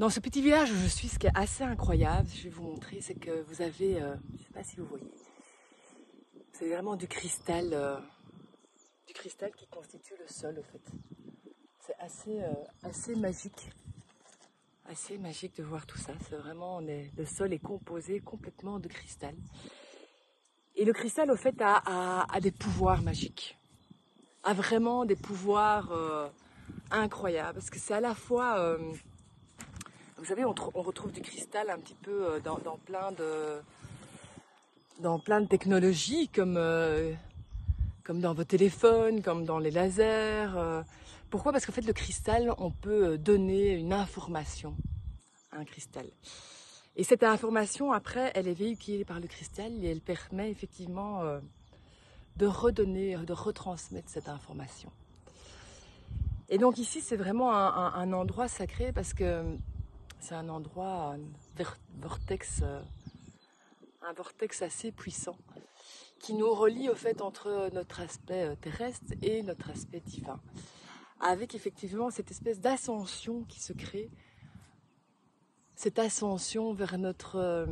Dans ce petit village où je suis, ce qui est assez incroyable, je vais vous montrer, c'est que vous avez, je ne sais pas si vous voyez, c'est vraiment du cristal qui constitue le sol au fait. C'est assez magique de voir tout ça. C'est vraiment, le sol est composé complètement de cristal. Et le cristal au fait a des pouvoirs magiques, a vraiment des pouvoirs incroyables, parce que c'est à la fois vous savez, on retrouve du cristal un petit peu dans plein de technologies, comme dans vos téléphones, comme dans les lasers. Pourquoi? Parce qu'en fait, le cristal, on peut donner une information à un cristal. Et cette information, après, elle est véhiculée par le cristal et elle permet effectivement de redonner, de retransmettre cette information. Et donc ici, c'est vraiment un endroit sacré parce que c'est un endroit, un vortex assez puissant qui nous relie au fait entre notre aspect terrestre et notre aspect divin. Avec effectivement cette espèce d'ascension qui se crée, cette ascension vers notre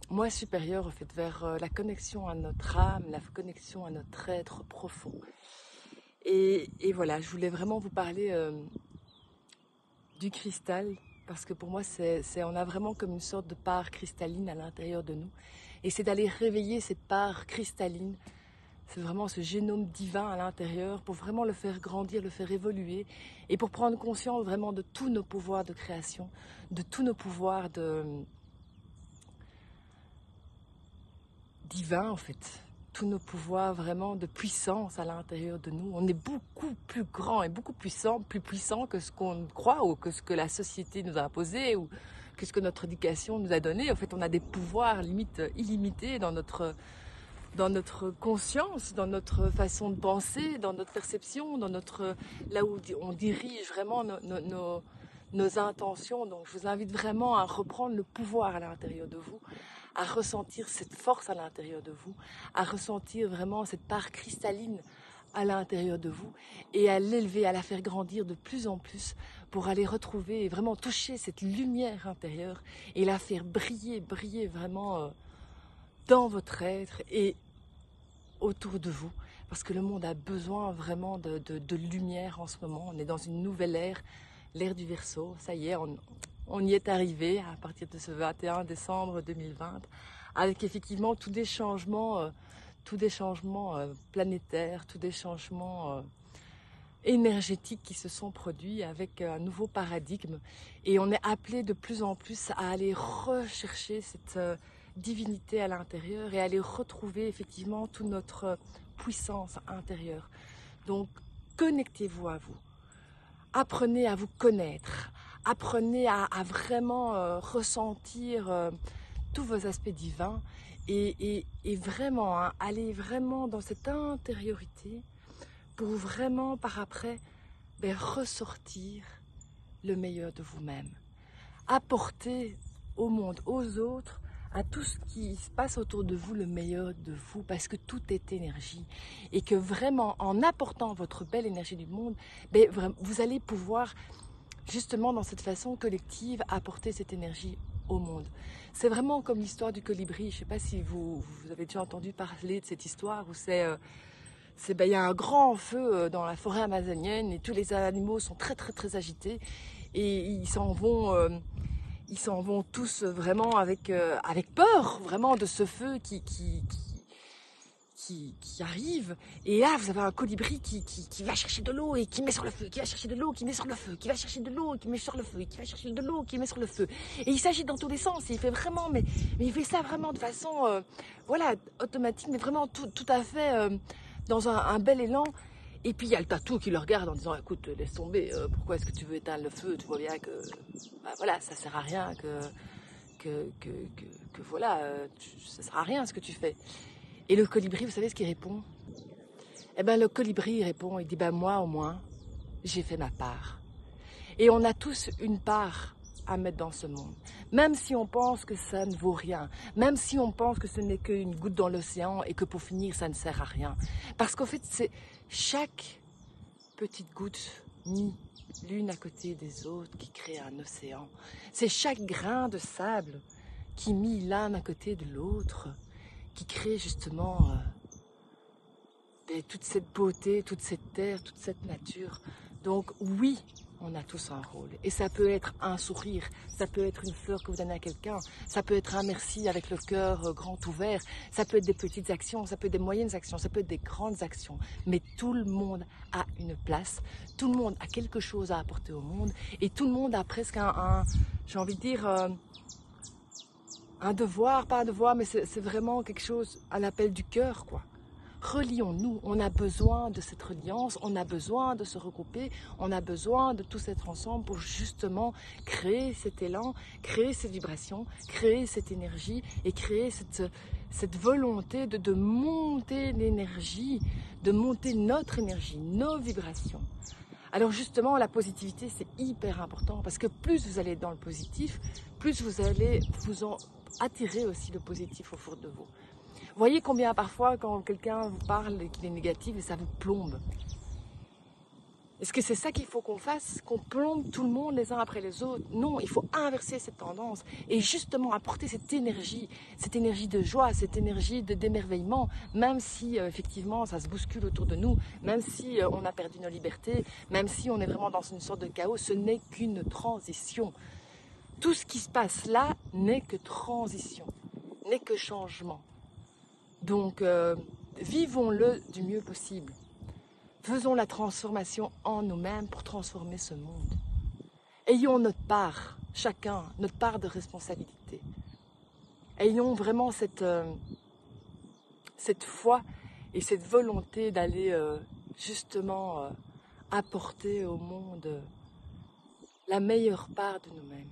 moi supérieur, au fait, vers la connexion à notre âme, la connexion à notre être profond. Et voilà, je voulais vraiment vous parler du cristal, parce que pour moi, on a vraiment comme une sorte de part cristalline à l'intérieur de nous. Et c'est d'aller réveiller cette part cristalline, c'est vraiment ce génome divin à l'intérieur, pour vraiment le faire grandir, le faire évoluer, et pour prendre conscience vraiment de tous nos pouvoirs de création, de tous nos pouvoirs divins en fait. Tous nos pouvoirs vraiment de puissance à l'intérieur de nous. On est beaucoup plus grand et beaucoup plus puissant que ce qu'on croit ou que ce que la société nous a imposé ou que ce que notre éducation nous a donné. En fait, on a des pouvoirs limite illimités dans notre conscience, dans notre façon de penser, dans notre perception, là où on dirige vraiment nos intentions. Donc je vous invite vraiment à reprendre le pouvoir à l'intérieur de vous, à ressentir cette force à l'intérieur de vous, à ressentir vraiment cette part cristalline à l'intérieur de vous et à l'élever, à la faire grandir de plus en plus pour aller retrouver et vraiment toucher cette lumière intérieure et la faire briller vraiment dans votre être et autour de vous, parce que le monde a besoin vraiment de lumière en ce moment. On est dans une nouvelle ère, l'ère du Verseau. Ça y est, on y est arrivé à partir de ce 21 décembre 2020, avec effectivement tous des changements planétaires, tous des changements énergétiques qui se sont produits avec un nouveau paradigme. Et on est appelé de plus en plus à aller rechercher cette divinité à l'intérieur et aller retrouver effectivement toute notre puissance intérieure. Donc connectez-vous à vous, apprenez à vous connaître, apprenez à vraiment ressentir tous vos aspects divins et vraiment allez vraiment dans cette intériorité pour vraiment par après ressortir le meilleur de vous-même, apporter au monde, aux autres, à tout ce qui se passe autour de vous, le meilleur de vous, parce que tout est énergie. Et que vraiment, en apportant votre belle énergie du monde, vous allez pouvoir, justement, dans cette façon collective, apporter cette énergie au monde. C'est vraiment comme l'histoire du colibri. Je ne sais pas si vous avez déjà entendu parler de cette histoire, où il y a un grand feu dans la forêt amazonienne et tous les animaux sont très agités et ils s'en vont tous vraiment avec peur vraiment de ce feu qui arrive. Et là vous avez un colibri qui va chercher de l'eau et qui met sur le feu, qui va chercher de l'eau, qui met sur le feu, qui va chercher de l'eau, qui met sur le feu, qui va chercher de l'eau, qui met sur le feu. Et il s'agit dans tous les sens, et il fait vraiment, mais il fait ça vraiment de façon automatique, mais vraiment tout à fait dans un bel élan. Et puis il y a le tatou qui le regarde en disant écoute, laisse tomber, pourquoi est-ce que tu veux éteindre le feu, tu vois bien que ça sert à rien, ça sert à rien ce que tu fais. Et le colibri, vous savez ce qu'il répond? Eh bien le colibri il répond, il dit moi au moins j'ai fait ma part. Et on a tous une part à mettre dans ce monde, même si on pense que ça ne vaut rien, même si on pense que ce n'est qu'une goutte dans l'océan et que pour finir ça ne sert à rien, parce qu'en fait c'est chaque petite goutte mise l'une à côté des autres qui créent un océan. C'est chaque grain de sable qui mis l'un à côté de l'autre qui crée justement toute cette beauté, toute cette terre, toute cette nature. Donc oui, on a tous un rôle. Et ça peut être un sourire, ça peut être une fleur que vous donnez à quelqu'un, ça peut être un merci avec le cœur grand ouvert, ça peut être des petites actions, ça peut être des moyennes actions, ça peut être des grandes actions. Mais tout le monde a une place, tout le monde a quelque chose à apporter au monde et tout le monde a presque j'ai envie de dire, un devoir, pas un devoir, mais c'est vraiment quelque chose à l'appel du cœur, quoi. Relions-nous, on a besoin de cette reliance, on a besoin de se regrouper, on a besoin de tous être ensemble pour justement créer cet élan, créer cette vibration, créer cette énergie et créer cette volonté de monter l'énergie, de monter notre énergie, nos vibrations. Alors justement, la positivité, c'est hyper important parce que plus vous allez dans le positif, plus vous allez vous en attirer aussi le positif au fond de vous. Vous voyez combien parfois quand quelqu'un vous parle et qu'il est négatif, ça vous plombe. Est-ce que c'est ça qu'il faut qu'on fasse? Qu'on plombe tout le monde les uns après les autres? Non, il faut inverser cette tendance et justement apporter cette énergie de joie, cette énergie d'émerveillement, même si effectivement ça se bouscule autour de nous, même si on a perdu nos libertés, même si on est vraiment dans une sorte de chaos, ce n'est qu'une transition. Tout ce qui se passe là n'est que transition, n'est que changement. Donc, vivons-le du mieux possible. Faisons la transformation en nous-mêmes pour transformer ce monde. Ayons notre part, chacun, notre part de responsabilité. Ayons vraiment cette foi et cette volonté d'aller justement apporter au monde la meilleure part de nous-mêmes.